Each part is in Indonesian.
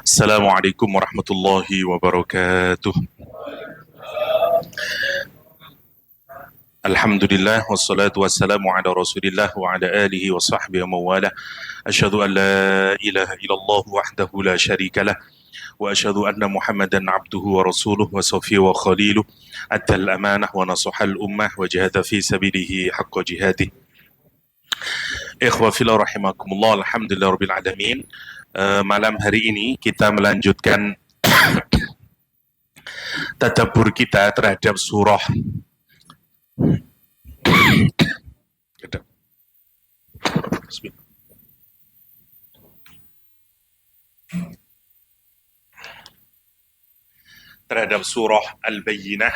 Assalamualaikum warahmatullahi wabarakatuh. Alhamdulillah wassalatu wassalamu ala Rasulillah wa ala alihi wa sahbihi wa mawalah. Asyhadu an la ilaha illallah wahdahu la syarikalah wa asyhadu anna Muhammadan abduhu wa rasuluh wa safiyyu wa khaliluh addal amanah wa nasahal ummah wa jahada fi sabilihi haqqa jihadih. Ikhwa fillah rahimakumullah, alhamdulillah rabbil alamin. Malam hari ini kita melanjutkan tadabbur kita terhadap surah Al-Bayyinah,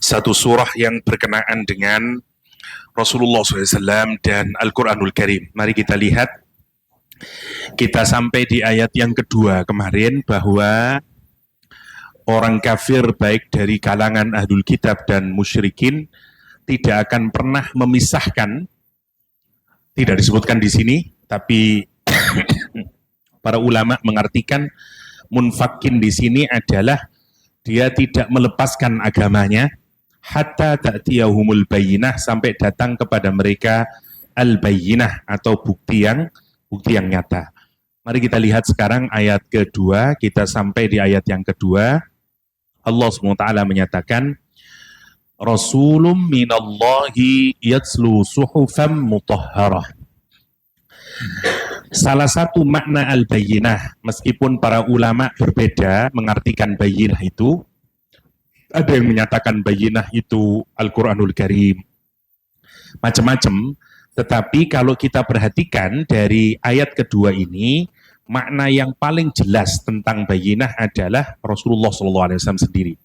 satu surah yang berkenaan dengan Rasulullah SAW dan Al-Quranul Karim. Mari kita lihat. Kita sampai di ayat yang kedua kemarin bahwa orang kafir baik dari kalangan ahlul kitab dan musyrikin tidak akan pernah memisahkan, tidak disebutkan di sini, tapi para ulama mengartikan munfakin di sini adalah dia tidak melepaskan agamanya hatta ta'tiyahumul bayyinah, sampai datang kepada mereka al-bayyinah atau bukti yang nyata. Mari kita lihat sekarang ayat kedua, kita sampai di ayat yang kedua. Allah SWT menyatakan, Rasulun minallahi yatslu suhufan mutahharah. Salah satu makna al-bayyinah, meskipun para ulama berbeda mengartikan bayyinah itu, ada yang menyatakan bayyinah itu Al-Quranul Karim, macam-macam. Tetapi kalau kita perhatikan dari ayat kedua ini, makna yang paling jelas tentang bayyinah adalah Rasulullah SAW sendiri.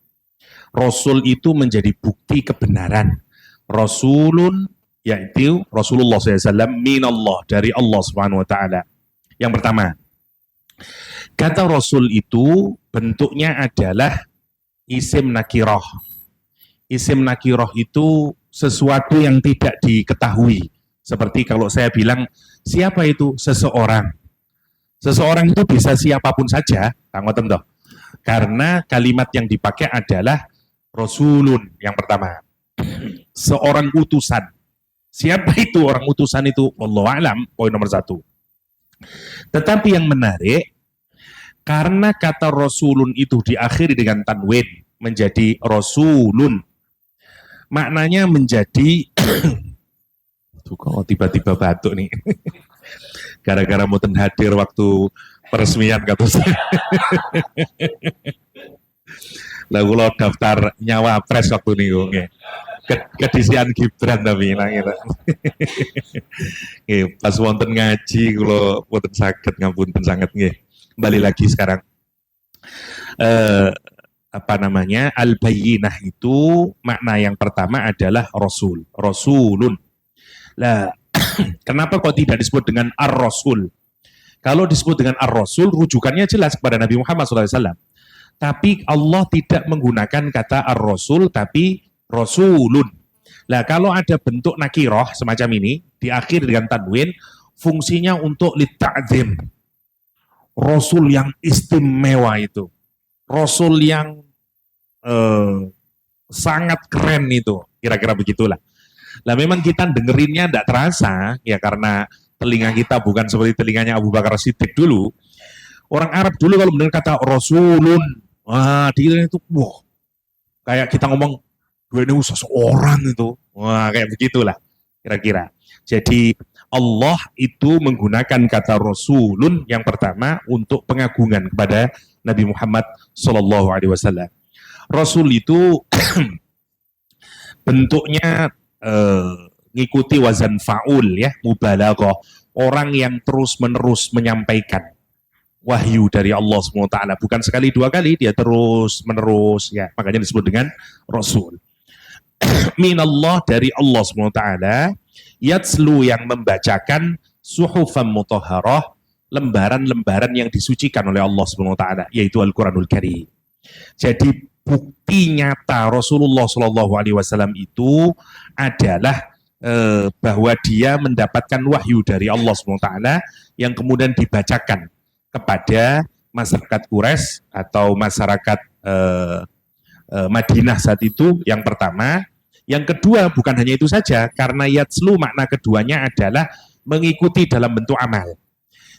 Rasul itu menjadi bukti kebenaran. Rasulun, yaitu Rasulullah SAW minallah, dari Allah SWT. Yang pertama, kata Rasul itu bentuknya adalah isim nakirah. Isim nakirah itu sesuatu yang tidak diketahui. Seperti kalau saya bilang, siapa itu? Seseorang. Seseorang itu bisa siapapun saja, toh. Karena kalimat yang dipakai adalah Rasulun, yang pertama. Seorang utusan. Siapa itu orang utusan itu? Wallahu a'lam, poin nomor satu. Tetapi yang menarik, karena kata Rasulun itu diakhiri dengan tanwin, menjadi Rasulun. Maknanya menjadi kok tiba-tiba batuk nih. Gara-gara muten hadir waktu peresmian kata saya. Lalu lo daftar nyawa pres waktu nih, kedisian Gibran tapi pas wonten ngaji kalau wonten sakit ngapunten sangat nggih. Kembali lagi sekarang. Al-Bayyinah itu makna yang pertama adalah Rasul, Rasulun. Lah, kenapa kok tidak disebut dengan Ar-Rasul? Kalau disebut dengan Ar-Rasul, rujukannya jelas kepada Nabi Muhammad SAW. Tapi Allah tidak menggunakan kata Ar-Rasul, tapi Rasulun. Lah, kalau ada bentuk nakiroh semacam ini, diakhiri dengan tanwin, fungsinya untuk lita'zim. Rasul yang istimewa itu. Rasul yang sangat keren itu. Kira-kira begitulah. Lah memang kita dengerinnya tidak terasa, ya karena telinga kita bukan seperti telinganya Abu Bakar Siddiq dulu. Orang Arab dulu kalau mendengar kata Rasulun, wah dia itu, wah, kayak kita ngomong, dua ini seseorang itu, wah kayak begitulah kira-kira. Jadi Allah itu menggunakan kata Rasulun yang pertama untuk pengagungan kepada Nabi Muhammad SAW. Rasul itu bentuknya ngikuti wazan fa'ul, ya, mubalaghah, orang yang terus-menerus menyampaikan wahyu dari Allah SWT, bukan sekali dua kali, dia terus-menerus, ya, makanya disebut dengan Rasul. Minallah, dari Allah SWT, yatslu, yang membacakan, suhufan mutahharah, lembaran-lembaran yang disucikan oleh Allah SWT, yaitu Al-Quranul Karim. Jadi bukti nyata Rasulullah SAW itu adalah bahwa dia mendapatkan wahyu dari Allah SWT yang kemudian dibacakan kepada masyarakat Quraisy atau masyarakat Madinah saat itu, yang pertama. Yang kedua, bukan hanya itu saja, karena yatslu makna keduanya adalah mengikuti dalam bentuk amal.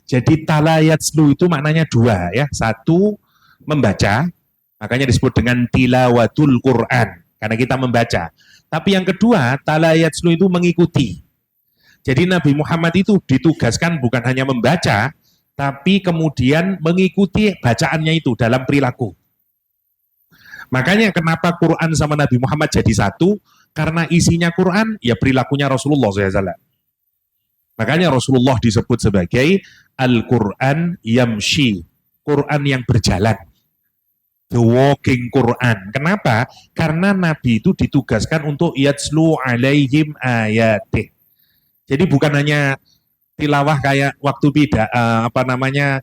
Jadi tala yatslu itu maknanya dua ya. Satu, membaca, makanya disebut dengan tilawatul Quran, karena kita membaca. Tapi yang kedua, tala yatslu itu mengikuti. Jadi Nabi Muhammad itu ditugaskan bukan hanya membaca, tapi kemudian mengikuti bacaannya itu dalam perilaku. Makanya kenapa Quran sama Nabi Muhammad jadi satu, karena isinya Quran, ya perilakunya Rasulullah SAW. Makanya Rasulullah disebut sebagai Al-Quran Yamshi, Quran yang berjalan. The Walking Quran. Kenapa? Karena Nabi itu ditugaskan untuk yatslu alaihim ayatih. Jadi bukan hanya tilawah kayak waktu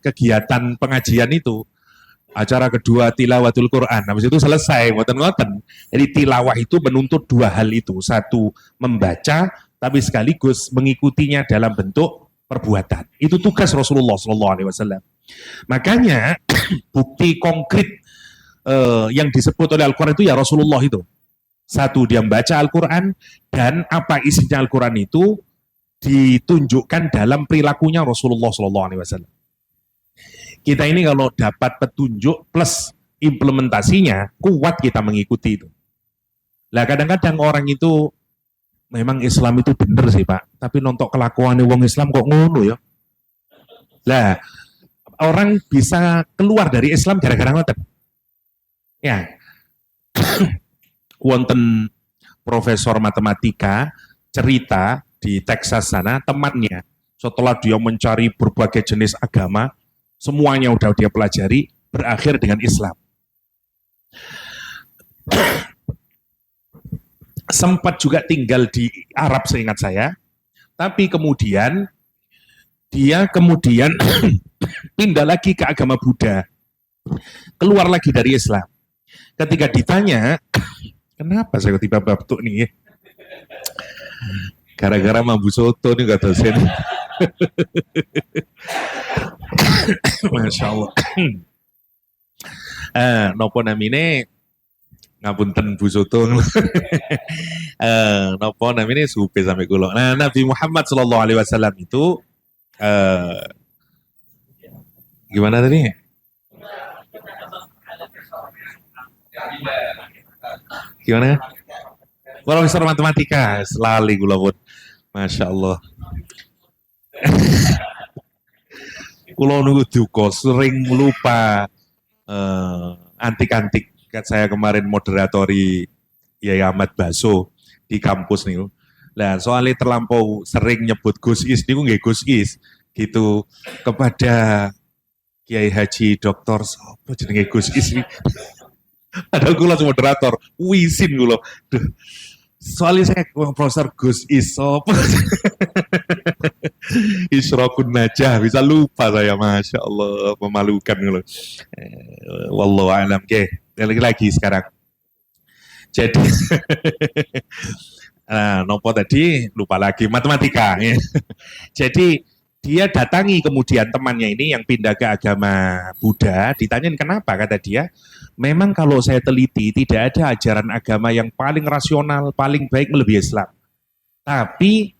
kegiatan pengajian itu. Acara kedua tilawatul Quran, habis itu selesai, ngoten-ngoten. Jadi tilawah itu menuntut dua hal itu. Satu, membaca, tapi sekaligus mengikutinya dalam bentuk perbuatan. Itu tugas Rasulullah SAW. Makanya bukti konkret yang disebut oleh Al-Quran itu ya Rasulullah itu. Satu, dia membaca Al-Quran, dan apa isinya Al-Quran itu ditunjukkan dalam perilakunya Rasulullah SAW. Kita ini kalau dapat petunjuk plus implementasinya, kuat kita mengikuti itu. Lah kadang-kadang orang itu, memang Islam itu bener sih Pak, tapi nonton kelakuan wong Islam kok ngono ya. Lah, orang bisa keluar dari Islam gara-gara ngoten. Ya, wonten profesor matematika cerita di Texas sana, temannya setelah dia mencari berbagai jenis agama, semuanya udah dia pelajari, berakhir dengan Islam. Sempat juga tinggal di Arab seingat saya, tapi kemudian dia pindah lagi ke agama Buddha, keluar lagi dari Islam. Ketika ditanya, kenapa saya tiba batuk nih? Gara-gara mambu soto nih kata dosen. Masya Allah. Nopo namine ngapunten Bu Soto. Nopo namine supe sampai kulo. Nah, Nabi Muhammad SAW itu gimana tadi? Gimana? Profesor matematika, selali kula pun. Masya Allah. Kulo nunggu duko, sering lupa antik-antik. Saya kemarin moderatori Yai Ahmad Baso di kampus nih. Nah, soalnya terlampau sering nyebut Gus Is, niku nggih Gus Is gitu kepada Kiai Haji Dr. Sopo jenenge Gus Is. Padahal kulo moderator, wisin kulo. Soalnya saya Profesor Gus Is Sopo. Isyrokun najah, bisa lupa saya, Masya Allah, memalukan gitu. Wallahu a'lam. Oke, lagi sekarang. Jadi, nopo tadi, lupa lagi, matematika. Ya. Jadi, dia datangi kemudian temannya ini yang pindah ke agama Buddha, ditanyain kenapa, kata dia, memang kalau saya teliti, tidak ada ajaran agama yang paling rasional, paling baik melebihi Islam. Tapi,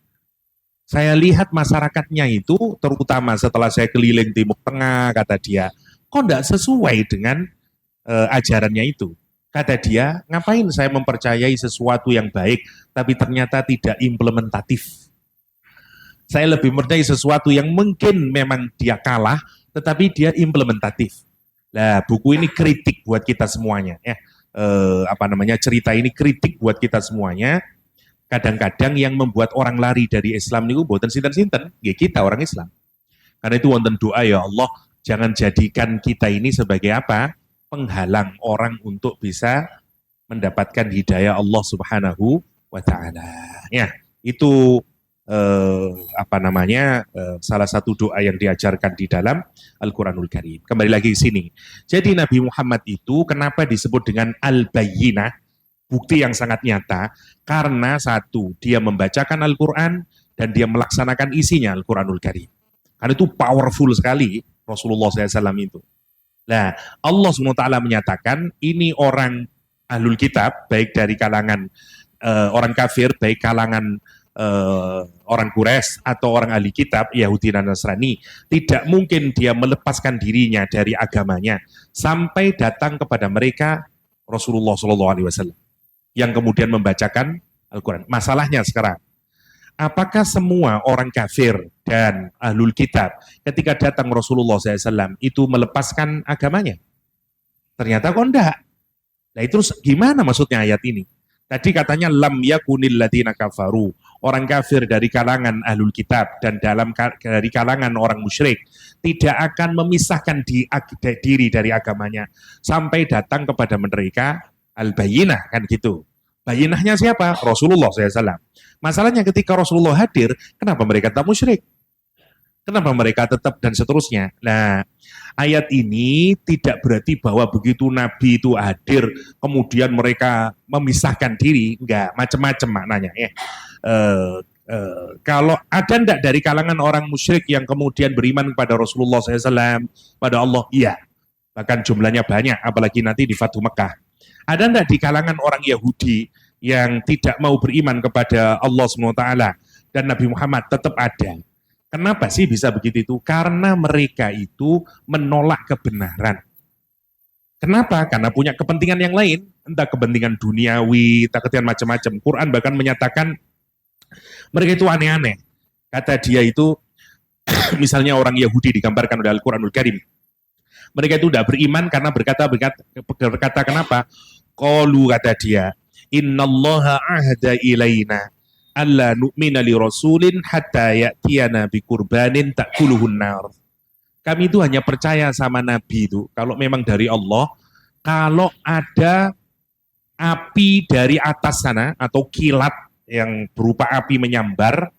saya lihat masyarakatnya itu, terutama setelah saya keliling Timur Tengah, kata dia, kok enggak sesuai dengan ajarannya itu. Kata dia, ngapain saya mempercayai sesuatu yang baik, tapi ternyata tidak implementatif. Saya lebih percaya sesuatu yang mungkin memang dia kalah, tetapi dia implementatif. Nah, buku ini kritik buat kita semuanya. Ya, cerita ini kritik buat kita semuanya. Kadang-kadang yang membuat orang lari dari Islam niku mboten sinten-sinten, ya kita orang Islam. Karena itu wonten doa, ya Allah, jangan jadikan kita ini sebagai apa? Penghalang orang untuk bisa mendapatkan hidayah Allah Subhanahu wa taala. Ya, itu salah satu doa yang diajarkan di dalam Al-Quranul Karim. Kembali lagi ke sini. Jadi Nabi Muhammad itu kenapa disebut dengan Al-Bayyinah? Bukti yang sangat nyata, karena satu, dia membacakan Al-Quran dan dia melaksanakan isinya Al-Quranul Karim. Karena itu powerful sekali Rasulullah SAW itu. Nah, Allah SWT menyatakan ini orang ahlul kitab, baik dari kalangan orang kafir, baik kalangan orang Quraisy atau orang ahli kitab, Yahudi dan Nasrani, tidak mungkin dia melepaskan dirinya dari agamanya sampai datang kepada mereka Rasulullah SAW yang kemudian membacakan Al-Quran. Masalahnya sekarang, apakah semua orang kafir dan ahlul kitab ketika datang Rasulullah SAW itu melepaskan agamanya? Ternyata kok enggak. Nah itu gimana maksudnya ayat ini? Tadi katanya lam yakunil ladina kafaru, orang kafir dari kalangan ahlul kitab dan dari kalangan orang musyrik tidak akan memisahkan diri dari agamanya sampai datang kepada mereka al-bayyinah, kan gitu. Bayyinahnya siapa? Rasulullah SAW. Masalahnya ketika Rasulullah hadir, kenapa mereka tetap musyrik? Kenapa mereka tetap dan seterusnya? Nah, ayat ini tidak berarti bahwa begitu Nabi itu hadir, kemudian mereka memisahkan diri. Enggak, macam-macam maknanya. Ya. Kalau ada enggak dari kalangan orang musyrik yang kemudian beriman kepada Rasulullah SAW, pada Allah, iya. Bahkan jumlahnya banyak, apalagi nanti di Fathu Mekah. Ada enggak di kalangan orang Yahudi yang tidak mau beriman kepada Allah SWT dan Nabi Muhammad? Tetap ada. Kenapa sih bisa begitu itu? Karena mereka itu menolak kebenaran. Kenapa? Karena punya kepentingan yang lain, entah kepentingan duniawi, entah kepentingan macam-macam. Quran bahkan menyatakan mereka itu aneh-aneh. Kata dia itu, misalnya orang Yahudi digambarkan oleh Al-Quranul Karim. Mereka itu tidak beriman karena berkata kenapa? Qalu, kata dia, innallaha ahda ilaina alla nu'mina li rasulin hatta ya'tiyana bi qurbanin ta'kuluhun nar. Kami itu hanya percaya sama Nabi itu kalau memang dari Allah, kalau ada api dari atas sana atau kilat yang berupa api menyambar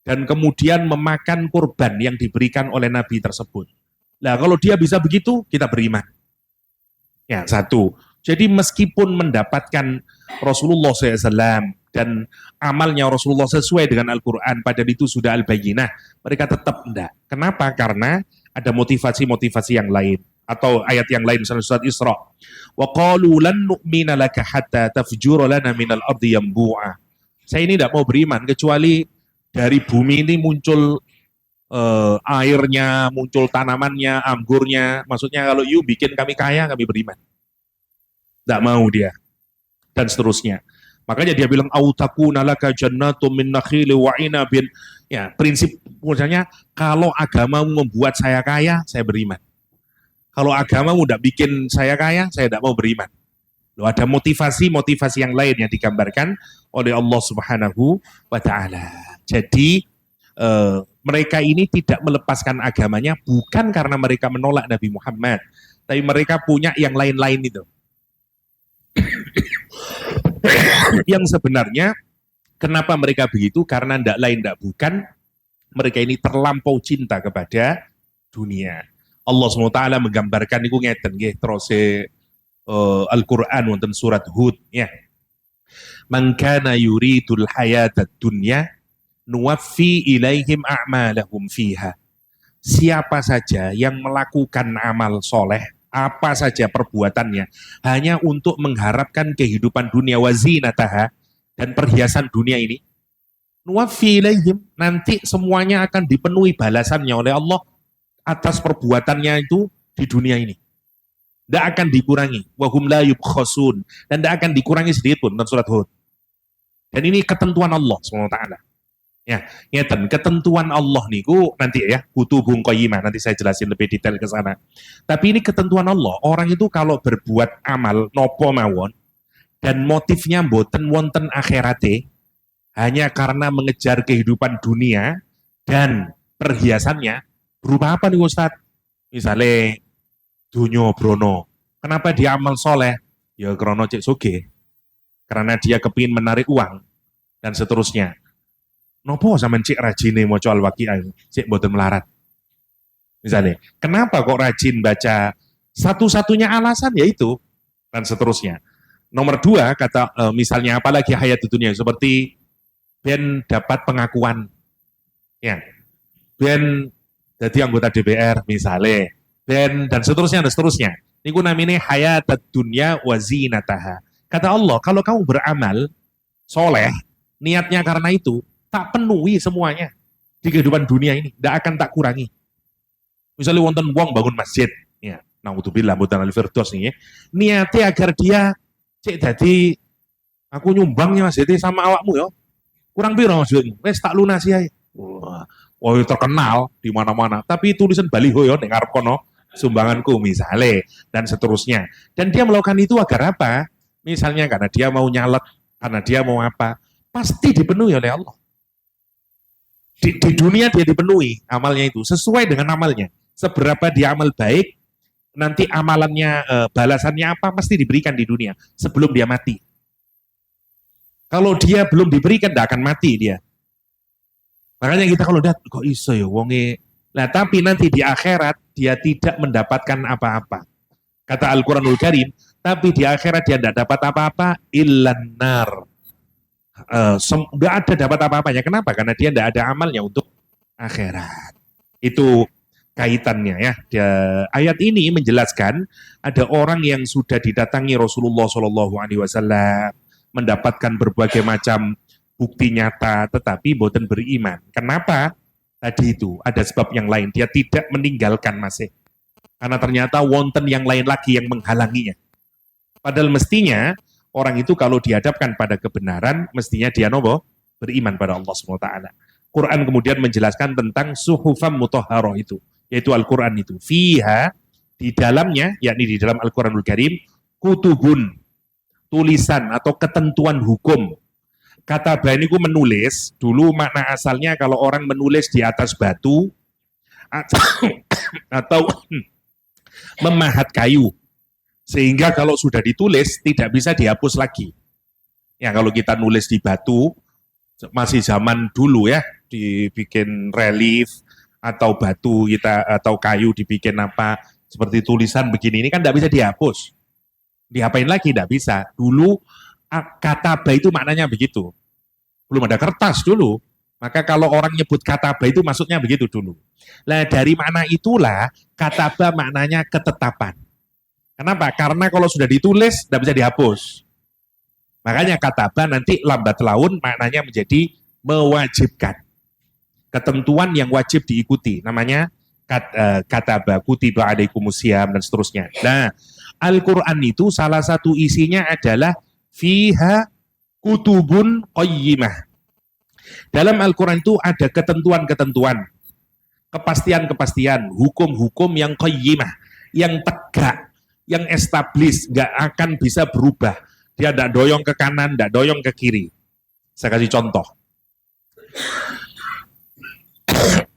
dan kemudian memakan kurban yang diberikan oleh Nabi tersebut. Nah, kalau dia bisa begitu, kita beriman. Ya, satu. Jadi meskipun mendapatkan Rasulullah SAW dan amalnya Rasulullah sesuai dengan Al-Quran, padahal itu sudah al-bayyinah, mereka tetap enggak. Kenapa? Karena ada motivasi-motivasi yang lain. Atau ayat yang lain, misalnya surat Isra. Wa qalu lan nu'mina laka hatta tafjura lana minal ardi yambu'a. Saya ini tidak mau beriman, kecuali dari bumi ini muncul airnya, muncul tanamannya, anggurnya. Maksudnya kalau you bikin kami kaya, kami beriman. Tidak mau dia. Dan seterusnya. Makanya dia bilang, autakuna laka jannatum min nakhili wa inabin. Ya, prinsip misalnya, kalau agamamu membuat saya kaya, saya beriman. Kalau agamamu tidak bikin saya kaya, saya tidak mau beriman. Loh, ada motivasi-motivasi yang lain yang digambarkan oleh Allah Subhanahu wa Ta'ala. Jadi, mereka ini tidak melepaskan agamanya bukan karena mereka menolak Nabi Muhammad, tapi mereka punya yang lain-lain itu. Yang sebenarnya kenapa mereka begitu? Karena tidak lain tidak bukan mereka ini terlampau cinta kepada dunia. Allah SWT menggambarkan itu ngeten nggih terus Al-Qur'an wonten surat Hud ya. Man kana yuridul hayatad dunya nuwaffi ilaihim a'malahum fiha. Siapa saja yang melakukan amal soleh, apa saja perbuatannya, hanya untuk mengharapkan kehidupan dunia wazinataha dan perhiasan dunia ini, nuwaffi ilaihim, nanti semuanya akan dipenuhi balasannya oleh Allah atas perbuatannya itu di dunia ini. Tidak akan dikurangi. Wahum la yubkhasun. Dan tidak akan dikurangi sedikit pun dalam surat Hud. Dan ini ketentuan Allah SWT. Ya, ngeten, ketentuan Allah niku nanti ya, kutubung qayyimah, nanti saya jelasin lebih detail ke sana. Tapi ini ketentuan Allah. Orang itu kalau berbuat amal nopo mawon dan motifnya mboten wonten akhirate, hanya karena mengejar kehidupan dunia dan perhiasannya, berupa apa nih Ustaz? Misalnya dunyo brono. Kenapa dia amal soleh? Ya krono cek soge. Karena dia kepingin menarik uang dan seterusnya. Nopo sampean cek rajine maca Al-Waqiah, cek mboten melarat. Misalnya, kenapa kok rajin baca? Satu-satunya alasan yaitu dan seterusnya. Nomor dua, kata misalnya apalagi hayat di dunia seperti ben dapat pengakuan, ya, ben jadi anggota DPR misalnya, dan seterusnya dan seterusnya. Niku namanya hayatad dunya wa zinataha. Kata Allah, kalau kamu beramal soleh, niatnya karena itu, tak penuhi semuanya di kehidupan dunia ini, tidak akan tak kurangi. Misalnya wonten wong bangun masjid, ya, naudzubillah mboten al-firdaus nih, ya. Niatnya agar dia cek dadi aku nyumbangnya masjid sama awakmu ya. Kurang piro maksudnya? Wes tak lunasi ae. Wah, wah terkenal di mana-mana. Tapi tulisan baliho ya ning ngarep kono sumbanganku misalnya dan seterusnya. Dan dia melakukan itu agar apa? Misalnya karena dia mau nyalek, karena dia mau apa? Pasti dipenuhi oleh Allah. Di dunia dia dipenuhi amalnya itu sesuai dengan amalnya. Seberapa dia amal baik, nanti amalannya balasannya apa pasti diberikan di dunia sebelum dia mati. Kalau dia belum diberikan, tidak akan mati dia. Makanya kita kalau lihat, kok iso ya wonge. Nah, tapi nanti di akhirat, dia tidak mendapatkan apa-apa. Kata Al-Quranul Karim, tapi di akhirat dia tidak dapat apa-apa, illan nar. Nggak ada dapat apa-apanya. Kenapa? Karena dia tidak ada amalnya untuk akhirat. Itu kaitannya ya. Ayat ini menjelaskan ada orang yang sudah didatangi Rasulullah SAW, mendapatkan berbagai macam bukti nyata, tetapi boten beriman. Kenapa? Tadi itu ada sebab yang lain. Dia tidak meninggalkan masih. Karena ternyata wonten yang lain lagi yang menghalanginya. Padahal mestinya orang itu kalau dihadapkan pada kebenaran, mestinya dia nopo beriman pada Allah SWT. Quran kemudian menjelaskan tentang suhufam mutahharah itu, yaitu Al-Quran itu. Fiha, di dalamnya, yakni di dalam Al-Quranul Karim, kutubun, tulisan atau ketentuan hukum. Kata Baniku menulis, dulu makna asalnya kalau orang menulis di atas batu atau memahat kayu. Sehingga kalau sudah ditulis tidak bisa dihapus lagi. Ya kalau kita nulis di batu, masih zaman dulu ya, dibikin relief atau batu kita atau kayu dibikin apa seperti tulisan begini ini kan tidak bisa dihapus. Diapain lagi? Tidak bisa. Dulu kataba itu maknanya begitu. Belum ada kertas dulu. Maka kalau orang nyebut kataba itu maksudnya begitu dulu. Nah dari makna itulah kataba maknanya ketetapan. Kenapa? Karena kalau sudah ditulis tidak bisa dihapus. Makanya kataba nanti lambat laun maknanya menjadi mewajibkan. Ketentuan yang wajib diikuti. Namanya kataba, kutiba alaikumusiyam dan seterusnya. Nah, Al-Quran itu salah satu isinya adalah fiha kutubun qayyimah. Dalam Al-Quran itu ada ketentuan-ketentuan, kepastian-kepastian, hukum-hukum yang qayyimah, yang tegak, yang establis, nggak akan bisa berubah. Dia tidak doyong ke kanan, tidak doyong ke kiri. Saya kasih contoh.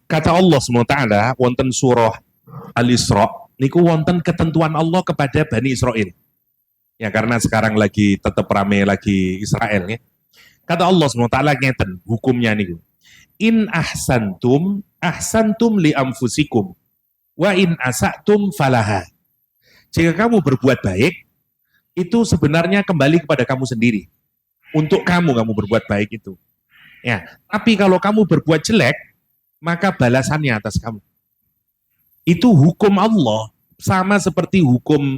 Kata Allah SWT, wonten surah Al-Isra, niku wonten ketentuan Allah kepada Bani Israel. Ya karena sekarang lagi tetap rame lagi Israel ya. Kata Allah SWT ngeten hukumnya niku. In ahsantum li anfusikum wa in asatum falaha. Jika kamu berbuat baik, itu sebenarnya kembali kepada kamu sendiri. Untuk kamu berbuat baik itu. Ya, tapi kalau kamu berbuat jelek, maka balasannya atas kamu. Itu hukum Allah, sama seperti hukum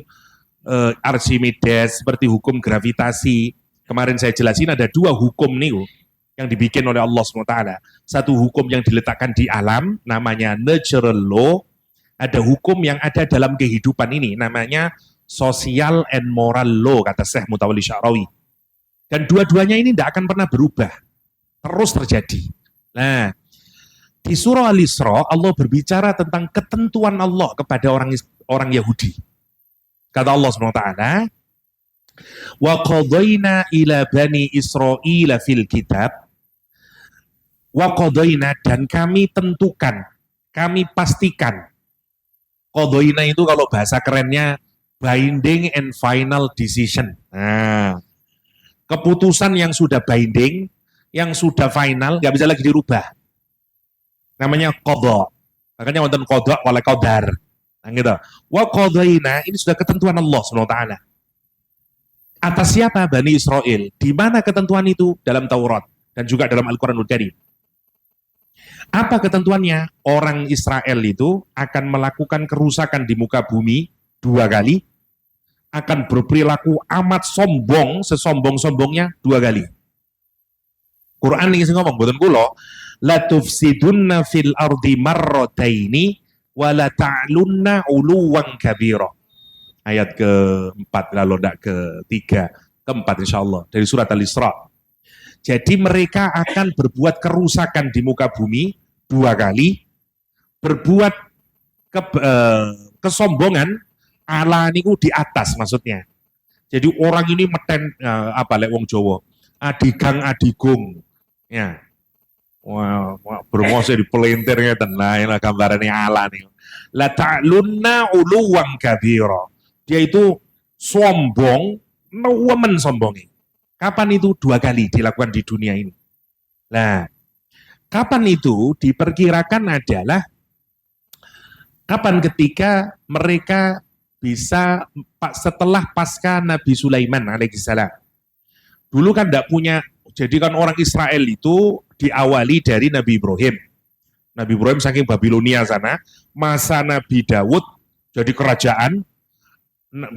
Archimedes, seperti hukum gravitasi. Kemarin saya jelasin ada dua hukum nih yang dibikin oleh Allah SWT. Satu hukum yang diletakkan di alam, namanya natural law. Ada hukum yang ada dalam kehidupan ini, namanya social and moral law, kata Syekh Mutawalli Sya'rawi. Dan dua-duanya ini tidak akan pernah berubah, terus terjadi. Nah, di surah Al-Isra, Allah berbicara tentang ketentuan Allah kepada orang Yahudi. Kata Allah SWT, wa qadayna ila bani Israila fil kitab, wa qadayna, dan kami tentukan, kami pastikan. Qadayna itu kalau bahasa kerennya binding and final decision. Nah, keputusan yang sudah binding, yang sudah final, nggak bisa lagi dirubah. Namanya qadha. Makanya wonten qadha wala qadar. Nah gitu. Wa qadayna, ini sudah ketentuan Allah SWT. Atas siapa? Bani Israel. Di mana ketentuan itu? Dalam Taurat dan juga dalam Al-Quranul Karim. Apa ketentuannya? Orang Israel itu akan melakukan kerusakan di muka bumi 2 kali, akan berperilaku amat sombong, sesombong-sombongnya 2 kali. Quran ini ngomong, boten kula, la tufsidunna fil ardi marrataini wa la ta'lunna uluwan kabira. Ayat ke-4, lalu tidak ke-3, ke-4 insyaallah dari surat Al-Isra. Jadi mereka akan berbuat kerusakan di muka bumi 2 kali, berbuat kesombongan ala niku di atas maksudnya. Jadi orang ini meten apa lek wong Jawa, adigang adigung. Ya. Wah, bermose di pelintir ngeten. Nah, ini gambarannya ala nih. La ta'lunna uluwan kabira. Dia itu sombong, newemen sombongi. Kapan itu 2 kali dilakukan di dunia ini? Nah, kapan itu diperkirakan adalah kapan ketika mereka bisa setelah pasca Nabi Sulaiman alaihissalam. Dulu kan tidak punya, jadi kan orang Israel itu diawali dari Nabi Ibrahim. Nabi Ibrahim saking Babilonia sana, masa Nabi Dawud jadi kerajaan,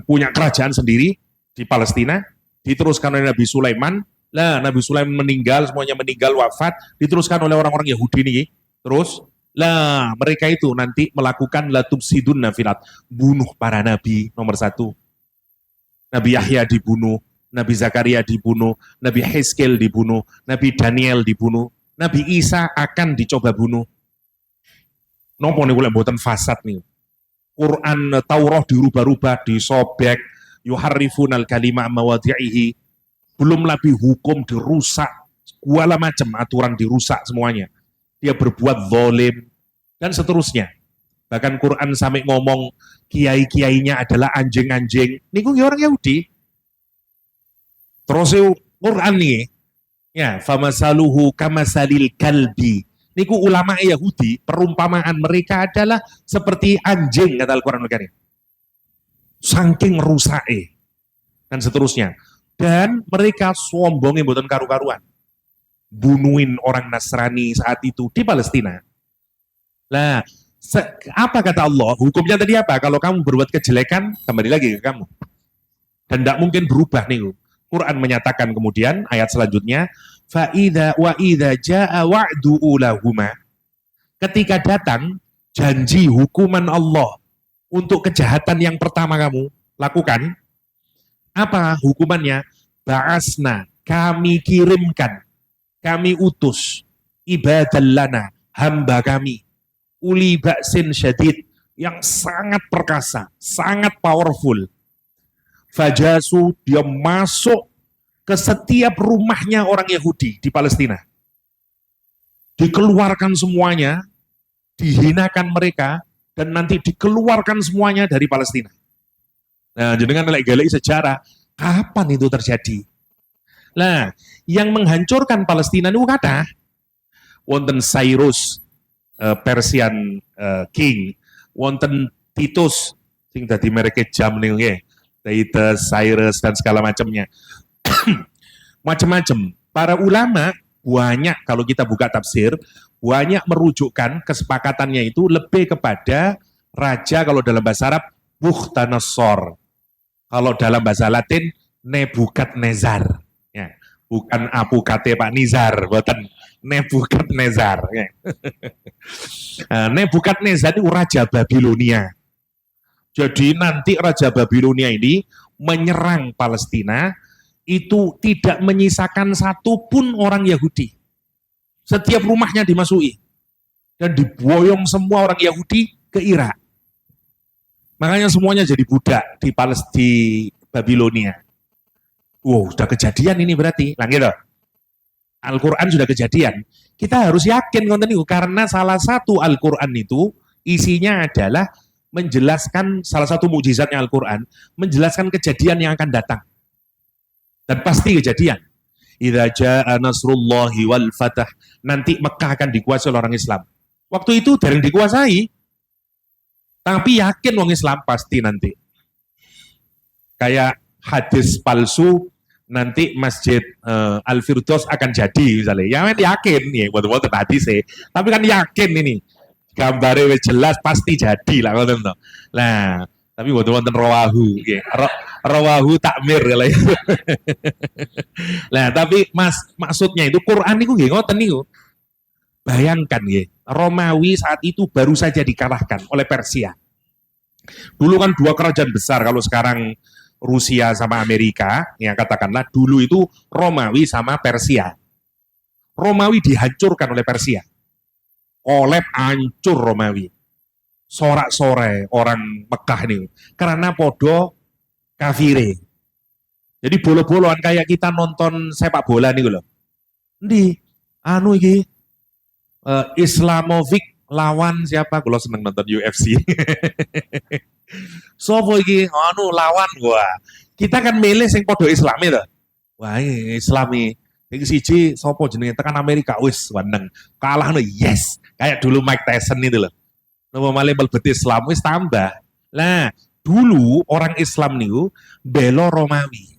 punya kerajaan sendiri di Palestina, diteruskan oleh Nabi Sulaiman. Lah Nabi Sulaiman meninggal, semuanya meninggal wafat, diteruskan oleh orang-orang Yahudi nih. Terus lah mereka itu nanti melakukan la tufsidunna fil ard, bunuh para nabi nomor 1. Nabi Yahya dibunuh, Nabi Zakaria dibunuh, Nabi Hezkel dibunuh, Nabi Daniel dibunuh, Nabi Isa akan dicoba bunuh. Nopo nih boleh buatan fasad nih. Quran Taurat dirubah-rubah, disobek, yuharrifunal kalima mawadhi'ihi. Belum lagi hukum dirusak, segala macam aturan dirusak semuanya. Dia berbuat zalim dan seterusnya. Bahkan Quran sampai ngomong kiai-kiainya adalah anjing-anjing. Niku orang Yahudi. Terus Quran nih, ya, famasaluhu kamasalil kalbi. Niku ulama Yahudi, perumpamaan mereka adalah seperti anjing, kata Al-Quran Al-Karim. Saking rusake dan seterusnya. Dan mereka sombongnya buatan karu-karuan. Bunuhin orang Nasrani saat itu di Palestina. Nah, apa kata Allah? Hukumnya tadi apa? Kalau kamu berbuat kejelekan, kembali lagi ke kamu. Dan tidak mungkin berubah nih. Quran menyatakan kemudian ayat selanjutnya, fa'idha wa idha ja'a wa'du ulahuma. Ketika datang janji hukuman Allah untuk kejahatan yang pertama kamu lakukan, apa hukumannya? Ba'asna, kami kirimkan, kami utus ibadallana, hamba kami, uli ba'sin syadid, yang sangat perkasa, sangat powerful. Fajasu, dia masuk ke setiap rumahnya orang Yahudi di Palestina. Dikeluarkan semuanya, dihinakan mereka, dan nanti dikeluarkan semuanya dari Palestina. Nah, jenengan galai sejarah, kapan itu terjadi? Nah, yang menghancurkan Palestina itu kata, wonten Cyrus, Persian King, wonten Titus, sing dadi mereka jam nih, Titus, Cyrus, dan segala macamnya. Macam-macam. Para ulama banyak, kalau kita buka tafsir, banyak merujukkan kesepakatannya itu lebih kepada raja, kalau dalam bahasa Arab, Bukhtanasor. Kalau dalam bahasa Latin, Nebukadnezar. Ya, bukan Apu Kate Pak Nizar, bukan Nebukadnezar. Ya. Nebukadnezar itu raja Babilonia. Jadi nanti Raja Babilonia ini menyerang Palestina, itu tidak menyisakan satupun orang Yahudi. Setiap rumahnya dimasuki. Dan diboyong semua orang Yahudi ke Irak. Makanya semuanya jadi budak di Babilonia. Wow, sudah kejadian ini berarti. Nah gitu. Al-Quran sudah kejadian. Kita harus yakin konten itu, karena salah satu Al-Quran itu isinya adalah menjelaskan, salah satu mukjizatnya Al-Quran, menjelaskan kejadian yang akan datang. Dan pasti kejadian. Idza jaa nasrullahi wal fatah. Nanti Mekah akan dikuasai oleh orang Islam. Waktu itu dereng dikuasai. Tapi yakin orang Islam pasti nanti. Kayak hadis palsu, nanti Masjid Al-Firdaus akan jadi misalnya. Ya kan yakin ya, buat tadi sih. Tapi kan yakin ini. Gambarnya wis jelas pasti jadi lah ngoten to. Lah, tapi wonten rawahu nggih. Rawahu takmir kalau itu. Lah, tapi maksudnya itu Quran niku nggih ngoten niku. Bayangkan nggih, Romawi saat itu baru saja dikalahkan oleh Persia. Dulu kan dua kerajaan besar, kalau sekarang Rusia sama Amerika, yang katakanlah dulu itu Romawi sama Persia. Romawi dihancurkan oleh Persia. Kolab hancur Romawi. Sorak-sore orang Mekah nih. Karena podo kafire. Jadi bolo-boloan kayak kita nonton sepak bola nih loh. Di anu iki Islamovic lawan siapa? Kalau seneng nonton UFC. Sopo iki anu lawan gua. Kita kan milih sing podo Islami to. Wah, Islami. Iki siji sopo jenenge tekan Amerika wis weneng. Kalah no yes. Kayak dulu Mike Tyson itu loh. Nopo malih mlebet Islam wis tambah. Lah, dulu orang Islam niku belo Romawi.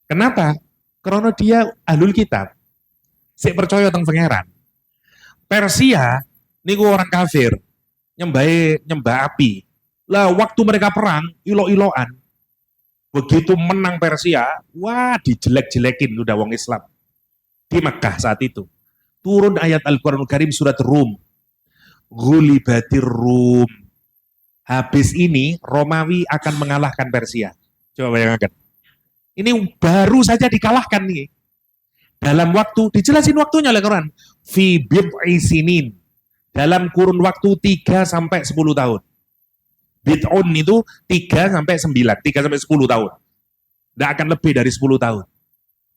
Kenapa? Karena dia ahlul kitab. Sik percaya teng pangeran. Persia niku orang kafir. Nyembah api. Lah waktu mereka perang ilo-iloan. Begitu menang Persia, wah dijelek-jelekin udah wong Islam. Di Mekah saat itu. Turun ayat Al-Quranul Karim surat Rum. Ghulibatir Rum. Habis ini Romawi akan mengalahkan Persia. Coba bayangkan. Ini baru saja dikalahkan nih. Dalam waktu, dijelasin waktunya oleh Quran. Fi bid'i sinin. Dalam kurun waktu 3 sampai 10 tahun. Bid'un itu 3 sampai 9, 3 sampai 10 tahun. Tidak akan lebih dari 10 tahun.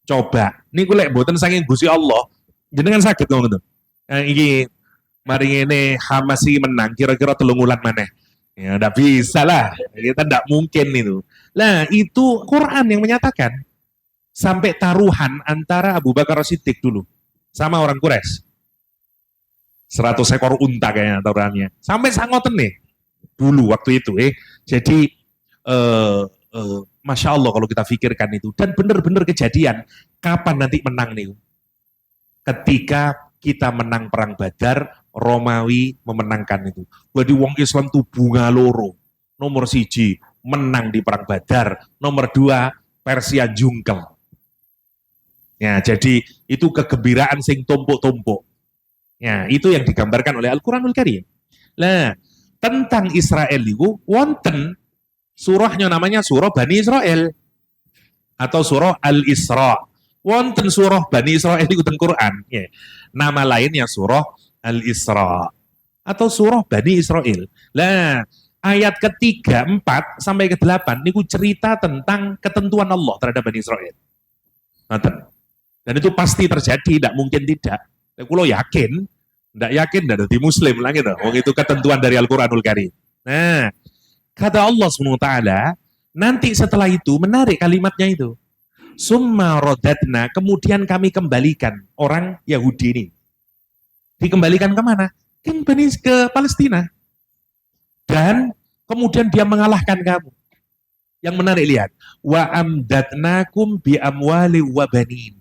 Coba, ini gue lek boten saking Gusti Allah, jenengan sakit ngomong itu. Iki mari ini Hamasi menang, kira-kira 3 bulan mana? Ya enggak bisa lah, kita enggak mungkin itu. Nah, itu Quran yang menyatakan sampai taruhan antara Abu Bakar Siddiq dulu sama orang Quraisy. 100 ekor unta kayaknya taruhannya. Sampai sangoten nih dulu waktu itu Jadi Masya Allah kalau kita pikirkan itu. Dan benar-benar kejadian. Kapan nanti menang nih? Ketika kita menang perang Badar, Romawi memenangkan itu. Jadi wong Islam itu bunga loro. Nomor 1, menang di perang Badar. Nomor 2, Persia jungkel. Ya, jadi itu kegembiraan sing tumpuk-tumpuk. Ya, itu yang digambarkan oleh Al-Quranul Karim. Nah, tentang Israel itu, wonten surahnya namanya surah Bani Israel atau surah Al-Isra. Wonten surah Bani Israel itu teng Quran. Ya. Nama lainnya surah Al-Isra atau surah Bani Israel. Nah, ayat ketiga, 4 sampai ke 8 niku cerita tentang ketentuan Allah terhadap Bani Israel. Dan itu pasti terjadi, tidak mungkin tidak. Kulo yakin, tidak yakin tidak di Muslim lah gitu. Itu ketentuan dari Al-Quranul Karim. Nah, kata Allah SWT, nanti setelah itu menarik kalimatnya itu. Summa rodatna, kemudian kami kembalikan orang Yahudi ini. Dikembalikan kemana? Ke Palestina. Dan kemudian dia mengalahkan kamu. Yang menarik lihat. Wa amdatnakum bi amwali wa banin.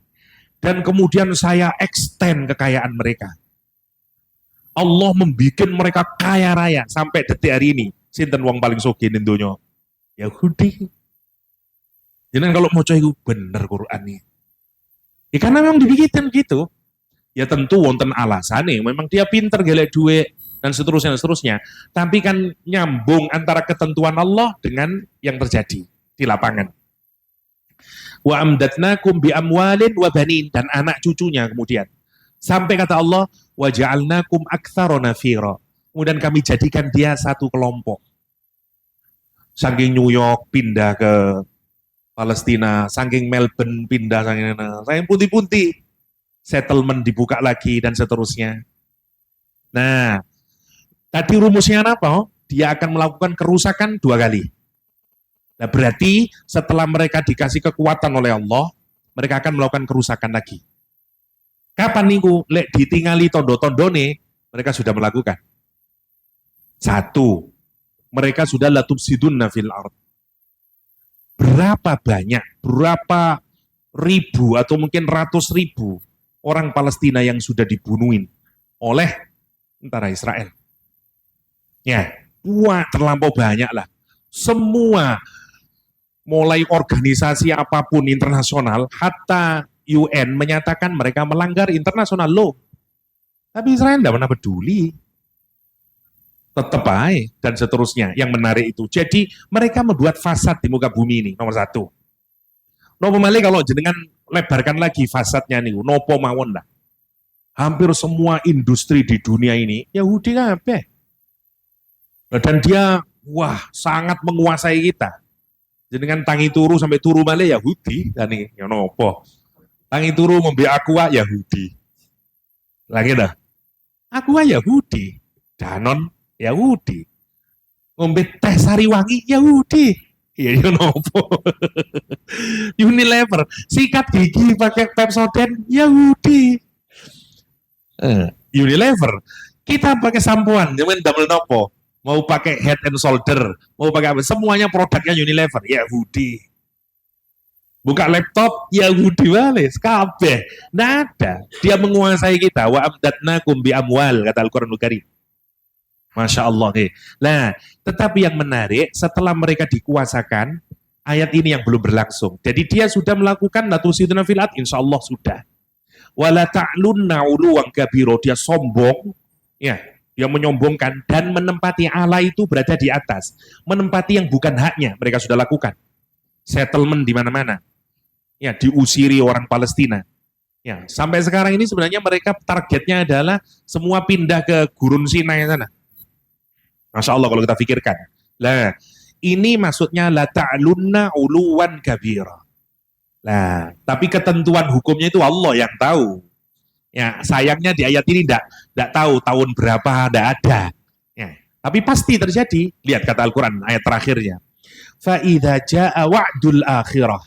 Dan kemudian saya extend kekayaan mereka. Allah membuat mereka kaya raya sampai detik hari ini. Sinten wong paling sugih ning donya? Yahudi. Jadi kalau mau coba bener Quran ini. Ya karena memang dibikin gitu. Ya tentu wonten alasannya. Memang dia pinter gelek duit dan seterusnya. Tapi kan nyambung antara ketentuan Allah dengan yang terjadi di lapangan. Wa amdatnakum bi amwalin wa banin, dan anak cucunya kemudian. Sampai kata Allah, wa ja'alnakum aktsara nafira. Kemudian kami jadikan dia satu kelompok. Saking New York pindah ke Palestina, saking Melbourne pindah saking punti-punti. Settlement dibuka lagi dan seterusnya. Nah, tadi rumusnya apa? Dia akan melakukan kerusakan 2 kali. Nah, berarti setelah mereka dikasih kekuatan oleh Allah, mereka akan melakukan kerusakan lagi. Kapan niku lek ditingali tondo-tondone, mereka sudah melakukan. 1, mereka sudah latubsidunna fil ard. Berapa banyak, berapa ribu atau mungkin ratus ribu orang Palestina yang sudah dibunuhin oleh tentara Israel. Ya, wah terlampau banyak lah. Semua mulai organisasi apapun internasional, hatta UN menyatakan mereka melanggar internasional law. Tapi Israel tidak pernah peduli. Tetap baik dan seterusnya. Yang menarik itu. Jadi mereka membuat fasad di muka bumi ini, nomor satu. Nopo malih kalau jenengan lebarkan lagi fasadnya nih, nopo mawon lah. Hampir semua industri di dunia ini Yahudi kabeh. Dan dia sangat menguasai kita. Jenengan tangi turu sampai turu malih Yahudi, dan nih ya nopo. Tangi turu membeli aqua Yahudi. Lagi dah. Aqua Yahudi, Danon Yahudi. Ngombe teh Sariwangi Yahudi. Iya, nopo. Unilever, sikat gigi pakai Pepsodent Yahudi. Unilever, kita pakai sampoan, jangan double nopo. Mau pakai Head and Shoulder, mau pakai apa? Semuanya produknya Unilever Yahudi. Buka laptop Yahudi balik, kabeh. Nada, dia menguasai kita. Wa amdatnakum bi amwal, kata Al-Qur'anul Karim. Masya Allah. Nah, tetapi yang menarik, setelah mereka dikuasakan, ayat ini yang belum berlangsung. Jadi dia sudah melakukan latusituna filat, insya Allah sudah. Wala ta'lunna uluwan kabiro, dia sombong, ya, dia menyombongkan dan menempati Allah itu berada di atas, menempati yang bukan haknya. Mereka sudah lakukan settlement di mana-mana, ya, diusiri orang Palestina. Ya, sampai sekarang ini sebenarnya mereka targetnya adalah semua pindah ke Gurun Sinai sana. Masya Allah kalau kita pikirkan. Nah, ini maksudnya la ta'lunna uluwan kabira. Nah, tapi ketentuan hukumnya itu Allah yang tahu. Ya, sayangnya di ayat ini tidak tahu tahun berapa, tidak ada. Ya, tapi pasti terjadi. Lihat kata Al-Quran ayat terakhirnya. Fa idza jaa wa'dul akhirah.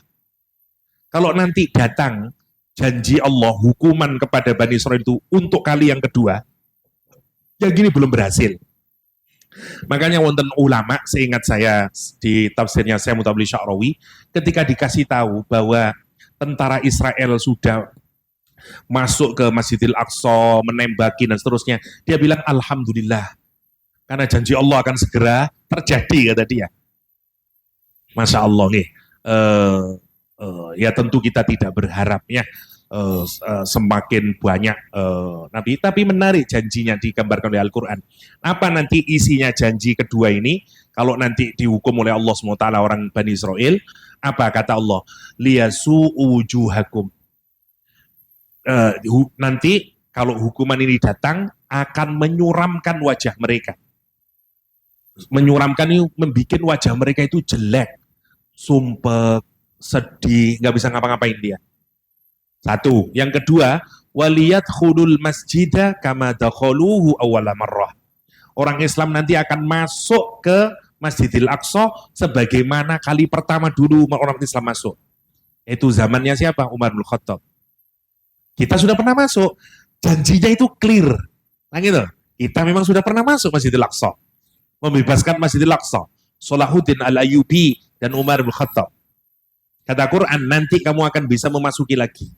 Kalau nanti datang janji Allah hukuman kepada Bani Israil itu untuk kali yang kedua, yang gini belum berhasil. Makanya wonten ulama, seingat saya di tafsirnya Syekh Mutabli Sya'rawi, ketika dikasih tahu bahwa tentara Israel sudah masuk ke Masjidil Aqsa, menembaki dan seterusnya, dia bilang alhamdulillah, karena janji Allah akan segera terjadi, kata dia. Masya Allah nih, ya tentu kita tidak berharap ya semakin banyak nabi, tapi menarik janjinya digambarkan oleh Al-Quran. Apa nanti isinya janji kedua ini? Kalau nanti dihukum oleh Allah SWT orang Bani Israel, apa kata Allah? Liyasu wujuhakum. Nanti kalau hukuman ini datang akan menyuramkan wajah mereka. Menyuramkan ini membuat wajah mereka itu jelek, sumpek, sedih, nggak bisa ngapa-ngapain dia. Satu. Yang kedua, waliyat khulul masjidah kama dakhaluhu awwala marrah. Orang Islam nanti akan masuk ke Masjidil Aqsa sebagaimana kali pertama dulu orang Islam masuk. Itu zamannya siapa? Umar bin Khattab. Kita sudah pernah masuk, janjinya itu clear. Nah gitu. Kita memang sudah pernah masuk Masjidil Aqsa. Membebaskan Masjidil Aqsa. Salahuddin Al-Ayyubi dan Umar bin Khattab. Kata Quran, nanti kamu akan bisa memasuki lagi.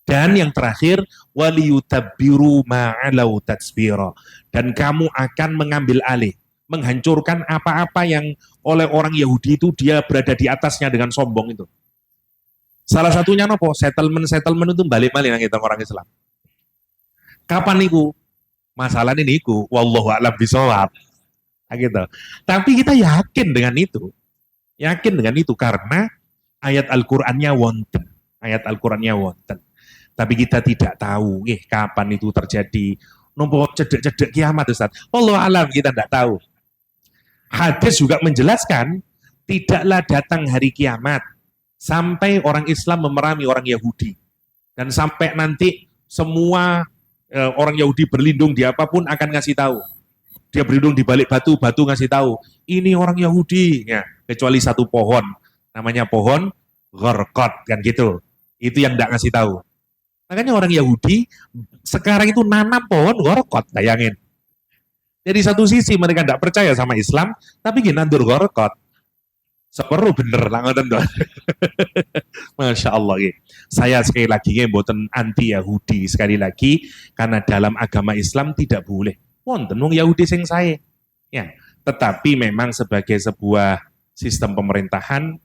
Dan yang terakhir, waliyutabbiru ma'alau tatsbira. Dan kamu akan mengambil alih, menghancurkan apa-apa yang oleh orang Yahudi itu dia berada di atasnya dengan sombong itu. Salah satunya nopo? Settlement itu balik-balik kita orang Islam. Kapan niku? Masalah ini niku, wallahu a'lam bishawab. Gitu. Tapi kita yakin dengan itu. Yakin dengan itu karena ayat Al-Qur'annya wonten. Ayat Al-Qur'annya wonten. Tapi kita tidak tahu kapan itu terjadi. Nompo cedek-cedek kiamat Ustaz. Wallahu a'lam, kita tidak tahu. Hadis juga menjelaskan tidaklah datang hari kiamat sampai orang Islam memerangi orang Yahudi. Dan sampai nanti semua orang Yahudi berlindung di apapun akan ngasih tahu. Dia berlindung di balik batu, batu ngasih tahu. Ini orang Yahudi. Ya, kecuali satu pohon. Namanya pohon Gharqad, kan gitu. Itu yang tidak ngasih tahu. Makanya orang Yahudi sekarang itu nanam pohon Gharqad, bayangin. Jadi satu sisi mereka tidak percaya sama Islam, tapi nandur Gharqad. Seperu bener lah ngoten to. Masya Allah ya. Saya sekali lagi mboten anti Yahudi sekali lagi karena dalam agama Islam tidak boleh. Wonten wong Yahudi sing sae. Ya, tetapi memang sebagai sebuah sistem pemerintahan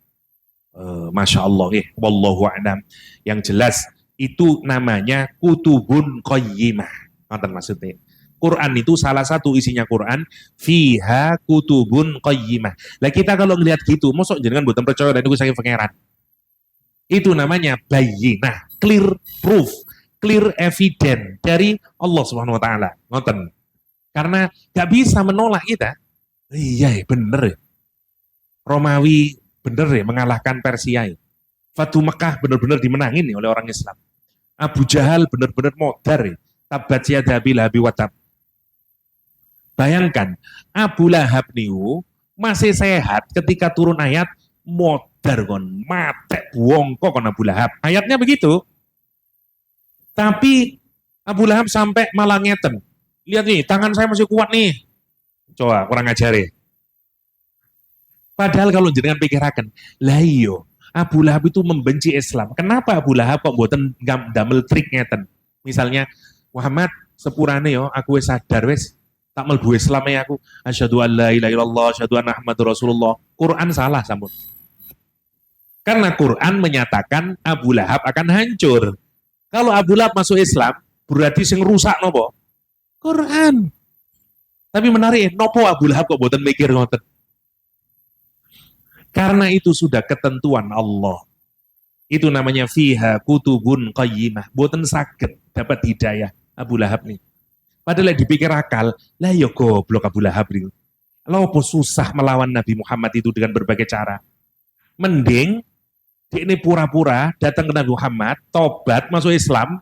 Masya Allah ya, wallahu a'lam. Yang jelas itu namanya kutubun qayyimah. Ngoten maksudnya. Quran itu salah satu isinya Quran fiha kutubun qayyimah. Lah kita kalau ngelihat gitu, mosok jenengan mboten percaya dan itu saking pangeran. Itu namanya bayyinah, clear proof, clear evidence dari Allah Subhanahu wa taala. Ngoten. Karena gak bisa menolak kita. Iya, bener ya. Romawi bener ya mengalahkan Persia. Fatu Mekah bener-bener dimenangin nih oleh orang Islam. Abu Jahal bener-bener modar ya. Tabat yada abi lahabi wa tab. Bayangkan, Abu Lahab niku masih sehat ketika turun ayat modar kon, mate bongko kon Abu Lahab. Ayatnya begitu. Tapi Abu Lahab sampai malah ngeten. Lihat nih, tangan saya masih kuat nih. Coba kurang ajar ya. Padahal kalau jenengan pikirakan, lah iyo, Abu Lahab itu membenci Islam. Kenapa Abu Lahab kok mboten damel trik ngeten? Misalnya, Muhammad sepurane yo, aku wis sadar wis tak melbu Islam ya aku. Asyhadu an la ilaha illallah, asyhadu anna Muhammadur Rasulullah. Quran salah sampun. Karena Quran menyatakan Abu Lahab akan hancur. Kalau Abu Lahab masuk Islam, berarti sing rusak nopo? Quran. Tapi menarik, nopo Abu Lahab kok mboten mikir ngoten. Karena itu sudah ketentuan Allah. Itu namanya fiha kutubun qayyimah. Mboten saged dapat hidayah Abu Lahab nih. Padahal dipikir akal, lah ya goblok Abu Lahab nih. Lah apa susah melawan Nabi Muhammad itu dengan berbagai cara. Mending ini pura-pura datang ke Nabi Muhammad, tobat masuk Islam.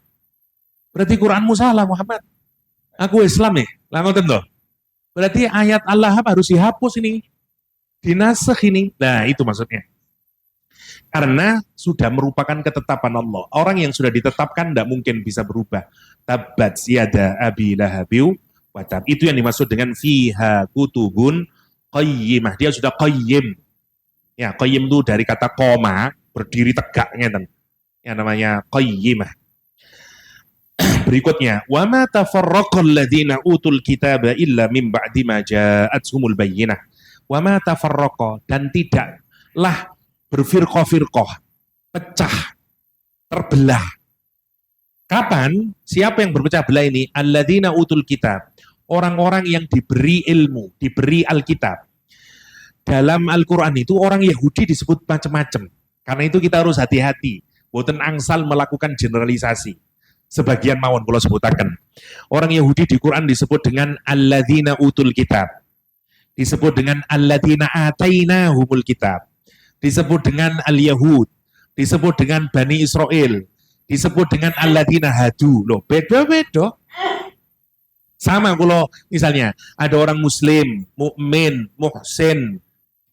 Berarti Quranmu salah Muhammad. Aku Islam nih. Lah ngoten to. Berarti ayat Allah harus dihapus ini. Dinasakh ini. Nah, itu maksudnya. Karena sudah merupakan ketetapan Allah. Orang yang sudah ditetapkan tidak mungkin bisa berubah. Tabat yada abi lahabiu watab. Itu yang dimaksud dengan fiha kutubun qayyimah. Dia sudah qayyim. Ya, qayyim itu dari kata koma, berdiri tegak ngeten. Yang namanya qayyimah. Berikutnya, wa ma tafarraqal ladzina utul kitaba illa min ba'di ma ja'atuhumul bayyinah. Wa ma tafarraqa, dan tidaklah berfirqah-firqah, pecah, terbelah. Kapan? Siapa yang berpecah belah ini? Alladzina utul kitab. Orang-orang yang diberi ilmu, diberi Alkitab. Dalam Al-Quran itu orang Yahudi disebut macam-macam. Karena itu kita harus hati-hati. Boten angsal melakukan generalisasi. Sebagian mawon kalau sebutakan. Orang Yahudi di Quran disebut dengan alladzina utul kitab. Disebut dengan alladzina atainahumul kitab. Disebut dengan al-Yahud. Disebut dengan Bani Israel. Disebut dengan alladzina hadu. Loh, beda-beda. Sama kalau misalnya ada orang muslim, mukmin, muhsin,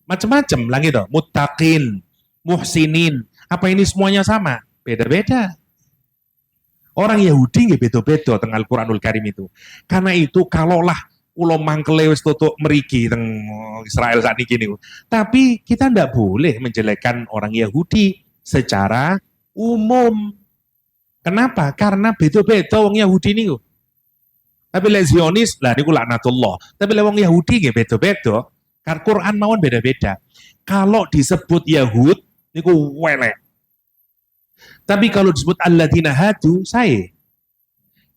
macam-macam lah gitu, muttaqin, muhsinin. Apa ini semuanya sama? Beda-beda. Orang Yahudi nggak beda-beda tentang Al-Quranul Karim itu. Karena itu kalaulah ulo mangkele wis tutuk merigi teng Israel saat ini. Tapi kita tidak boleh menjelekkan orang Yahudi secara umum. Kenapa? Karena beda-beda orang Yahudi ini. Tapi lek Zionis, lah niku laknatullah. Tapi lek wong Yahudi nggih beda-beda. Karena Quran mawon beda-beda. Kalau disebut Yahud niku welek. Tapi kalau disebut alladzina hadu, saya.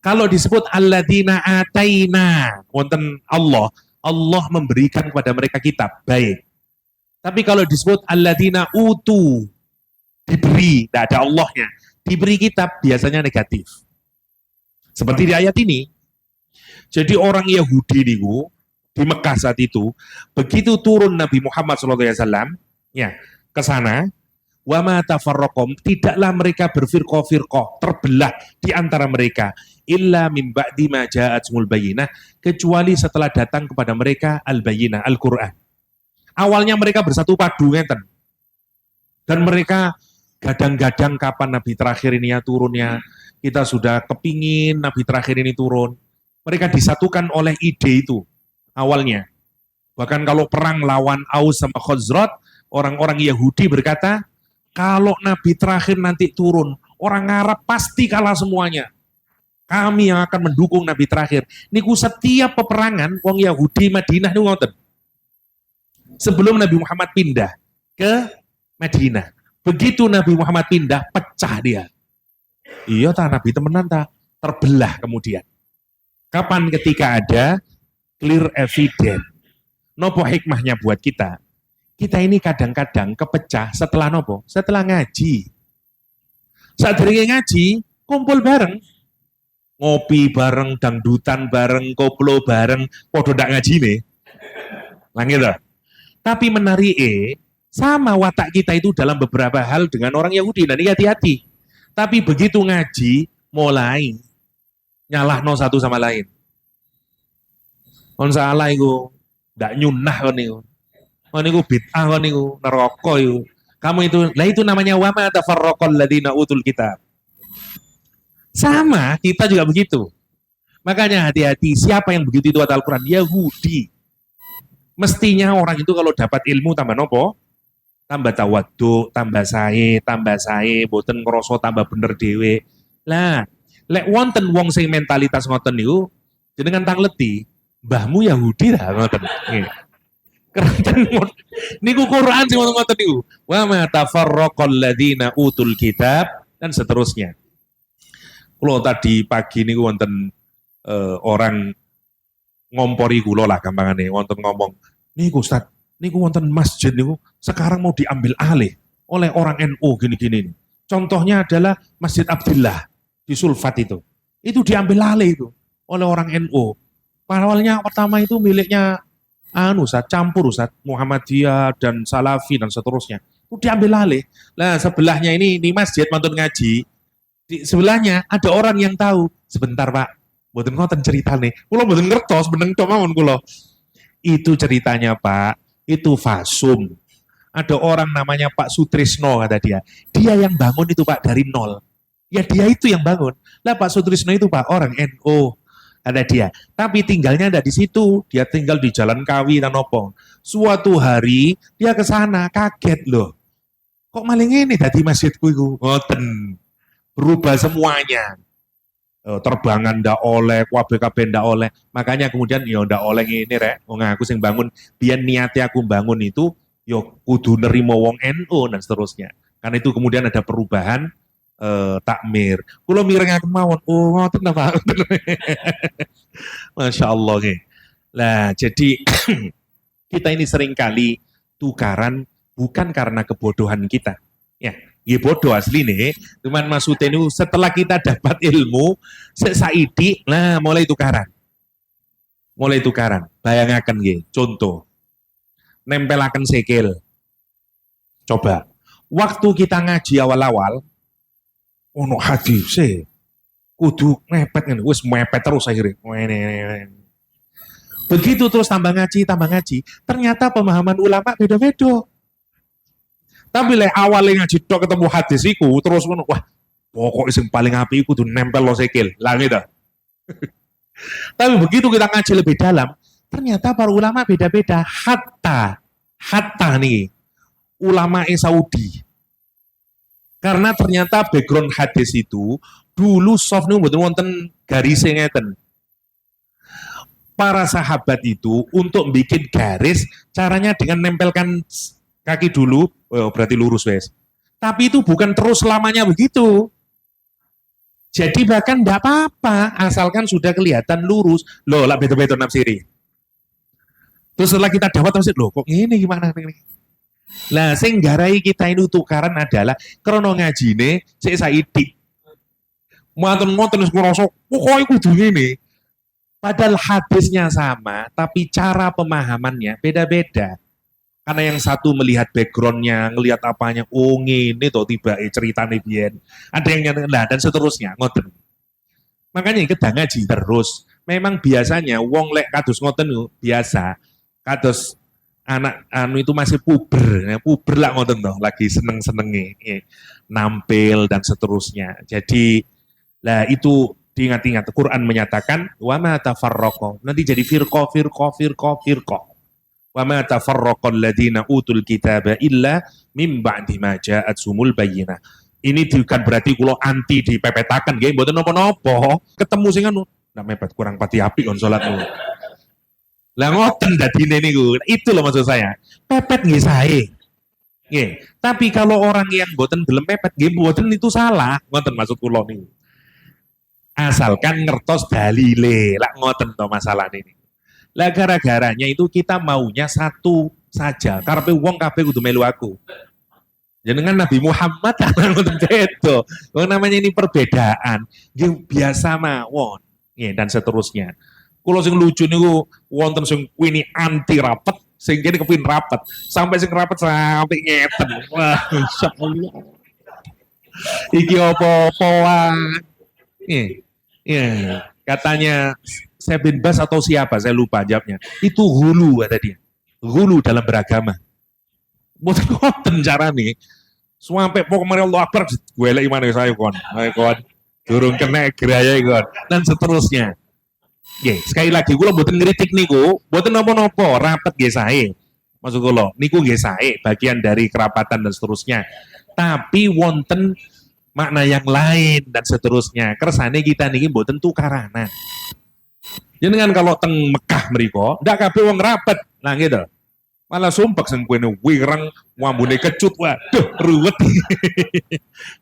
Kalau disebut alladzina ataina, wonten Allah, Allah memberikan kepada mereka kitab, baik. Tapi kalau disebut alladzina utu, diberi, tidak ada Allahnya, diberi kitab biasanya negatif. Seperti di ayat ini. Jadi orang Yahudi niku di Mekah saat itu, begitu turun Nabi Muhammad SAW, ya, ke sana, wa ma tafarraqum, tidaklah mereka berfirqah-firqah, terbelah di antara mereka, illa min ba'di ma ja'atumul bayyinah, kecuali setelah datang kepada mereka al-bayyinah, Al-Qur'an. Awalnya mereka bersatu padu ngeten. Dan mereka gadang-gadang kapan Nabi terakhir ini ya turunnya. Kita sudah kepingin Nabi terakhir ini turun. Mereka disatukan oleh ide itu awalnya. Bahkan kalau perang lawan Aus sama Khazraj, Orang-orang Yahudi berkata, kalau Nabi terakhir nanti turun, orang Arab pasti kalah semuanya. Kami yang akan mendukung Nabi terakhir. Niku setiap peperangan, wong Yahudi Madinah niku ngoten. Sebelum Nabi Muhammad pindah ke Madinah. Begitu Nabi Muhammad pindah, pecah dia. Iya tak Nabi temenan tak? Terbelah kemudian. Kapan ketika ada clear evidence? Nopo hikmahnya buat kita? Kita ini kadang-kadang kepecah setelah nopo? Setelah ngaji. Saat dari ngaji, kumpul bareng. Ngopi bareng, dangdutan bareng, koplo bareng, podo ndak ngaji nih. Langit lah. Tapi menarik sama watak kita itu dalam beberapa hal dengan orang Yahudi. Dan hati-hati. Tapi begitu ngaji, mulai nyalahno satu sama lain. Kon salah iku, ndak nyunah kon niku. Kon niku bid'ah kon niku, neraka iku. Kamu itu, lah itu namanya wa ma tafarraqal ladzina utul kitab. Sama, kita juga begitu. Makanya hati-hati, siapa yang begitu itu Al-Quran? Yahudi. Mestinya orang itu kalau dapat ilmu tambah nopo? Tambah tawaduk, tambah sae, boten ngerasa tambah bener dewe. Lah, lek wonten wong sing mentalitas ngoten niku, jenengan tangleti, mbahmu Yahudi lah ngoten. Keren niku Quran sing ngoten niku. Wa ma tafarraqal ladzina utul kitab dan seterusnya. Kalau tadi pagi niku wonten orang ngompori kula lah gampangane, wonten ngomong, niku Ustaz, niku wonten masjid niku sekarang mau diambil alih oleh orang NU gini-gini. Contohnya adalah Masjid Abdillah di Sulfat itu. Itu diambil alih itu oleh orang NU. Awalnya pertama itu miliknya Ustaz, campur Ustaz, Muhammadiyah dan Salafi dan seterusnya. Itu diambil alih. Nah, sebelahnya ini masjid mantun ngaji. Di sebelahnya ada orang yang tahu. Sebentar Pak, mboten ngoten ceritane. Kula mboten ngertos beneng tok mawon kula. Itu ceritanya Pak, itu fasum. Ada orang namanya Pak Sutrisno kata dia. Dia yang bangun itu Pak dari nol. Ya dia itu yang bangun. Lah Pak Sutrisno itu Pak orang NU kata dia. Tapi tinggalnya ada di situ. Dia tinggal di Jalan Kawi dan Opong. Suatu hari dia ke sana kaget loh. Kok maling ini tadi masjidku itu? Ngoten. Berubah semuanya. Terbangan ndak oleh, KBKB ndak oleh. Makanya kemudian ya ndak oleh ini rek. Wong aku sing bangun, biar niatnya aku bangun itu yo kudu nerimo wong NU dan seterusnya. Karena itu kemudian ada perubahan takmir. Kulo mireng aku mawon. Oh, ngoten ta Pak. Masya Allah nggih. Lah, jadi kita ini seringkali tukaran bukan karena kebodohan kita. Ya, ya bodoh asli nih, cuman maksudnya itu setelah kita dapat ilmu, sesaidi, nah mulai tukaran. Bayangaken nggih, contoh, nempelaken sikil. Coba, waktu kita ngaji awal-awal, ono hadis kudu mepet ngene, wis mepet terus akhirnya. Begitu terus tambah ngaji, ternyata pemahaman ulama beda-beda. Tapi lek awalnya ngaji tok ketemu hadis iku terus ngono, wah pokok sing paling apik iku kudu nempel lo sikil. Lah gitu. Tapi begitu kita ngaji lebih dalam, ternyata para ulama beda-beda. Hatta nih ulama Saudi. Karena ternyata background hadis itu dulu soft nih mboten wonten garisnya ngeten. Para sahabat itu untuk bikin garis caranya dengan nempelkan kaki dulu, berarti lurus wes. Tapi itu bukan terus selamanya begitu. Jadi bahkan tidak apa-apa, asalkan sudah kelihatan lurus. Loh, lah betul-betul nafsiri. Terus setelah kita dapat tafsir, loh kok ini gimana ini? Lah sing garai kita ini tukaran adalah krono ngajine sik saiki. Ngoten-ngoten wis ngrasa pokoke kudu ngene. Padahal hadisnya sama, tapi cara pemahamannya beda-beda. Karena yang satu melihat backgroundnya, ngelihat apanya, oh ini toh tiba ceritanya biyen. Ada yang lah dan seterusnya, ngoten. Makanya kita ngaji terus. Memang biasanya wong lek kados ngoten biasa. Kados anak anu itu masih puber lah ngoten toh, lagi seneng-senenge nampil dan seterusnya. Jadi lah itu diingat-ingat, Quran menyatakan wa ma tafarraqa. Nanti jadi firqa. Wa ma tafarraqal ladzina utul kitaba illa mim ba'di ma ja'atsumul bayyinah. Ini bukan berarti kula anti dipepetaken nggih, mboten napa-napa. Ketemu sing anu, ndak mepet kurang pati apik kon salatmu. Lah ngoten dadine niku. Itu loh maksud saya. Pepet nggih sae. Nggih. Tapi kalau orang yang mboten gelem pepet nggih mboten itu salah. Ngoten maksud kula niku. Asalkan ngertos dalile. Lah ngoten to masalah ini. Lah gara-garanya itu kita maunya satu saja. Karepe wong kabeh kudu melu aku. Jenengan Nabi Muhammad ngoten beda. Wong namanya ini perbedaan. Nggih biasa mawon. Nggih dan seterusnya. Kula sing lucu niku wonten sing kuwi anti rapet, sing kene kepin rapet. Sampai sing rapet sampai ngeten. Wah, insyaallah. Iki apa-apaan. Iya. Katanya saya bin Bas atau siapa, saya lupa jawabnya. Itu hulu kata dia. Hulu dalam beragama. Mboten ngoten carane. Sampai pokoknya Allah Akbar, gue lek imane saya kon. Ayo kon. Durung kena geraya kon. Dan seterusnya. Nggih, sekali lagi kula mboten ngritik niku, mboten napa-napa, rapet nggih sae. Maksud kula, niku nggih sae, bagian dari kerapatan dan seterusnya. Tapi wonten makna yang lain dan seterusnya. Kersane kita niki mboten tukaranan. Jenengan kalau teng Mekah mriko, ndak kabeh wong rapet. Nah gitu. Malah sumpek sing kuwi wireng wambune kecut, waduh ruwet.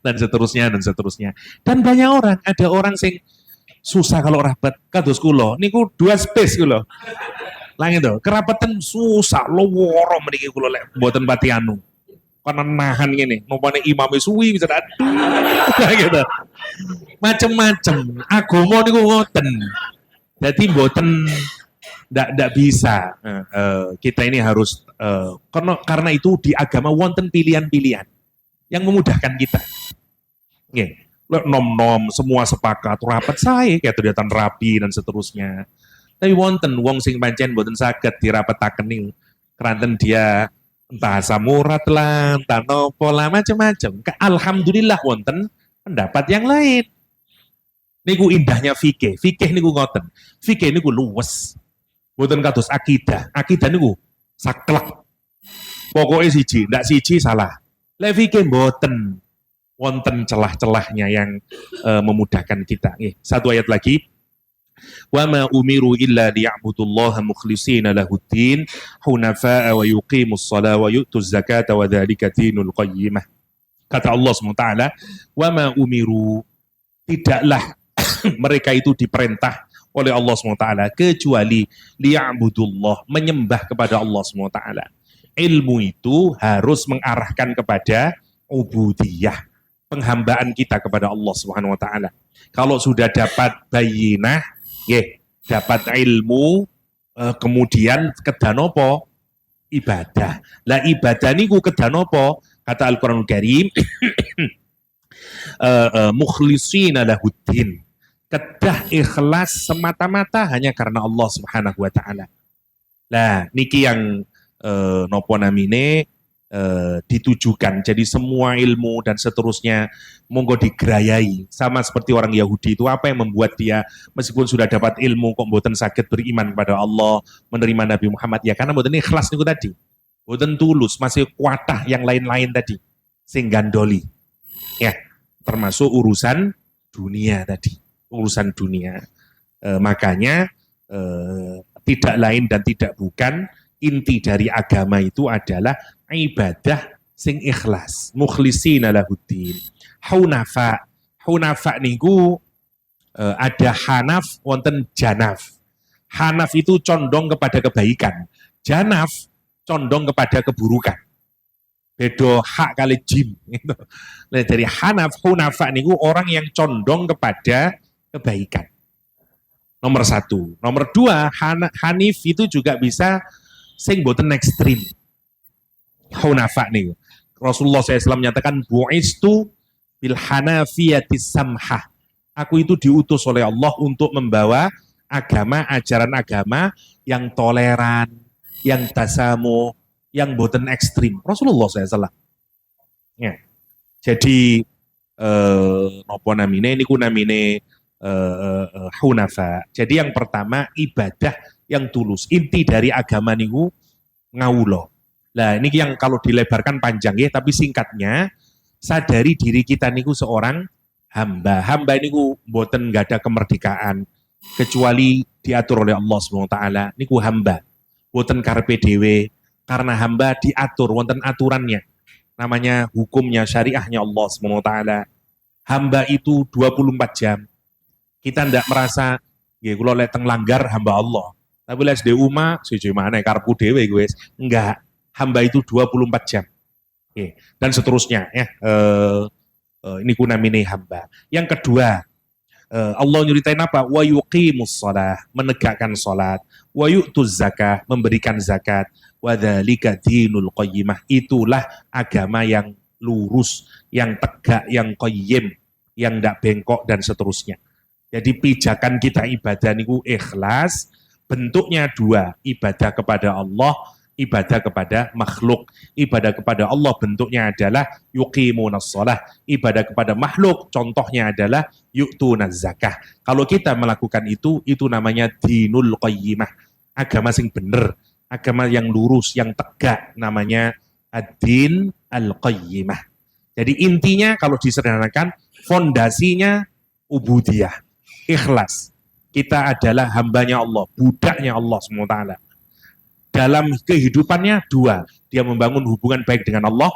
Dan seterusnya dan seterusnya. Dan banyak orang, ada orang sing susah kalau rapat kados kula niku 2 space kula. Lah gitu, kerapatan susah loworo mriki kula lek mboten pati anu. Karena nahan ngene, numpane imame suwi bisa aduh gitu. Macem-macem agama niku ngoten. Jadi mboten ndak bisa. Kita ini harus karena itu di agama wonten pilihan-pilihan yang memudahkan kita. Nggih. Nom-nom semua sepakat rapat saya kayak kelihatan rapi dan seterusnya. Tapi wonten wong sing pancen mboten saged dirapetaken niku. Keranten dia entah asam urat lah, entah nopo lah macam-macam. Alhamdulillah wonten pendapat yang lain. Niku indahnya fikih. Fikih niku ngoten. Fikih niku luwes. Mboten kados akidah. Akidah niku saklek. Pokoknya siji, ndak siji salah. Lek fikih mboten. Wonten celah-celahnya yang memudahkan kita. Satu ayat lagi. Wa ma umiru illa liya'budullaha mukhlishina lahuddin hunafa'a wa yuqimus shalah wa yu'tuz zakata wa dzalika dinul qayyimah. Kata Allah SWT, wa ma umiru, tidaklah mereka itu diperintah oleh Allah SWT kecuali liya'budullah, menyembah kepada Allah SWT. Ilmu itu harus mengarahkan kepada ubudiyah, penghambaan kita kepada Allah Subhanahu wa taala. Kalau sudah dapat bayinah, dapat ilmu, kemudian kedan apa? Ibadah. Lah ibadah niku kedan apa? Kata Al-Qur'anul Karim, mukhlishina lahuddin. Kedah ikhlas semata-mata hanya karena Allah Subhanahu wa taala. Lah niki yang nopo namine ditujukan. Jadi semua ilmu dan seterusnya monggo digerayai. Sama seperti orang Yahudi itu, apa yang membuat dia meskipun sudah dapat ilmu kok mboten saged beriman kepada Allah, menerima Nabi Muhammad, ya karena mboten ikhlas niku tadi. Mboten tulus, masih kuatah yang lain-lain tadi. Sing gandoli. Ya, termasuk urusan dunia tadi. Urusan dunia. Makanya tidak lain dan tidak bukan inti dari agama itu adalah ibadah sing ikhlas, mukhlishina lahuddin. Hunafa niku ada hanaf wonten janaf. Hanaf itu condong kepada kebaikan, janaf condong kepada keburukan. Bedo hak kali jim gitu. Nah, dari hunafa niku orang yang condong kepada kebaikan. Nomor 1. Nomor 2, hanif itu juga bisa sing boten ekstrim. Hunafa nih. Rasulullah SAW menyatakan bu'istu bil hanafiyatis samhah. Aku itu diutus oleh Allah untuk membawa agama, ajaran agama yang toleran, yang tasamu, yang boten ekstrim. Rasulullah SAW. Ya. Jadi nopo namine niku namine hunafa. Jadi yang pertama ibadah yang tulus. Inti dari agama niku ngawulo. Lah ini yang kalau dilebarkan panjang ya, tapi singkatnya sadari diri kita niku seorang hamba. Hamba niku mboten nggak ada kemerdekaan kecuali diatur oleh Allah SWT. Niku hamba. Mboten karepe dhewe, karena hamba diatur wonten aturannya. Namanya hukumnya, syariahnya Allah SWT. Hamba itu 24 jam. Kita ndak merasa nggih kula lek teng langgar hamba Allah. Tapi lek di umah siji maneh karepku dhewe guys. Enggak. Hamba itu 24 jam. Oke. Dan seterusnya ya. Ini ku namine hamba. Yang kedua, Allah nyeritain apa? Wa yuqimus shalah, menegakkan salat. Wa yu'tuz zakah, memberikan zakat. Wa dzalika dinul qayyimah. Itulah agama yang lurus, yang tegak, yang qayyim, yang ndak bengkok dan seterusnya. Jadi pijakan kita ibadah niku ikhlas, bentuknya dua, ibadah kepada Allah, ibadah kepada makhluk. Ibadah kepada Allah bentuknya adalah yuqimunas shalah, ibadah kepada makhluk contohnya adalah yu'tunaz zakah. Kalau kita melakukan itu namanya dinul qayyimah, agama sing bener, agama yang lurus, yang tegak, namanya ad-din al-qayyimah. Jadi intinya kalau disederhanakan, fondasinya ubudiyah, ikhlas. Kita adalah hambanya Allah, budaknya Allah SWT. Dalam kehidupannya dua, dia membangun hubungan baik dengan Allah,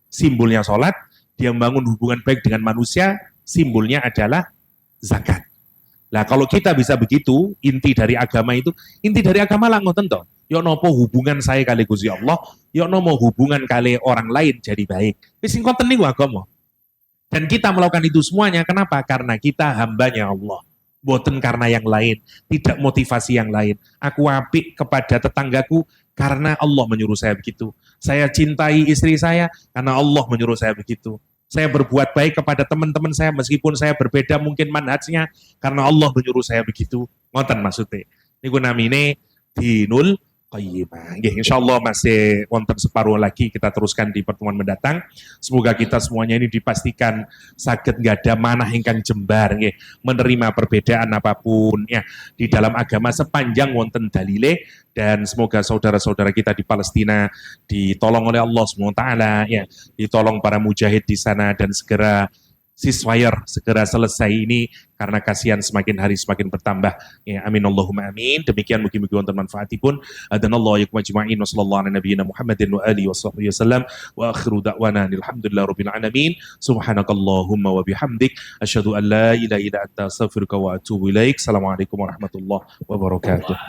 simbolnya sholat, dia membangun hubungan baik dengan manusia, simbolnya adalah zakat. Nah kalau kita bisa begitu, inti dari agama itu, inti dari agama lah ngoten toh. Yo nopo hubungan saya kali Gusti Allah, yo nopo hubungan kali orang lain jadi baik. Wis sing konten niku agama. Dan kita melakukan itu semuanya, kenapa? Karena kita hambanya Allah. Boten karena yang lain, tidak motivasi yang lain. Aku apik kepada tetanggaku karena Allah menyuruh saya begitu. Saya cintai istri saya karena Allah menyuruh saya begitu. Saya berbuat baik kepada teman-teman saya meskipun saya berbeda mungkin manhajnya karena Allah menyuruh saya begitu. Ngoten maksudnya. Niku namine dinul qayyimah. Nggih, insyaallah masih wonten separuh lagi kita teruskan di pertemuan mendatang. Semoga kita semuanya ini dipastikan saged nggada manah ingkang jembar nggih, menerima perbedaan apapun ya di dalam agama sepanjang wonten dalile, dan semoga saudara-saudara kita di Palestina ditolong oleh Allah SWT ya, ditolong para mujahid di sana dan segera ceasefire segera selesai ini karena kasihan semakin hari semakin bertambah. Ya, amin Allahumma amin. Demikian mugi-mugi wonten manfaatipun. Adanallahu yakum ajma'in wa sallallahu ala nabiyyina Muhammadin wa alihi wa sahbihi wasallam wa akhiru da'wana alhamdulillahirabbil alamin. Subhanakallahumma wa bihamdik asyhadu an la ilaha illa anta astaghfiruka wa atubu ilaik. Assalamualaikum warahmatullahi wabarakatuh.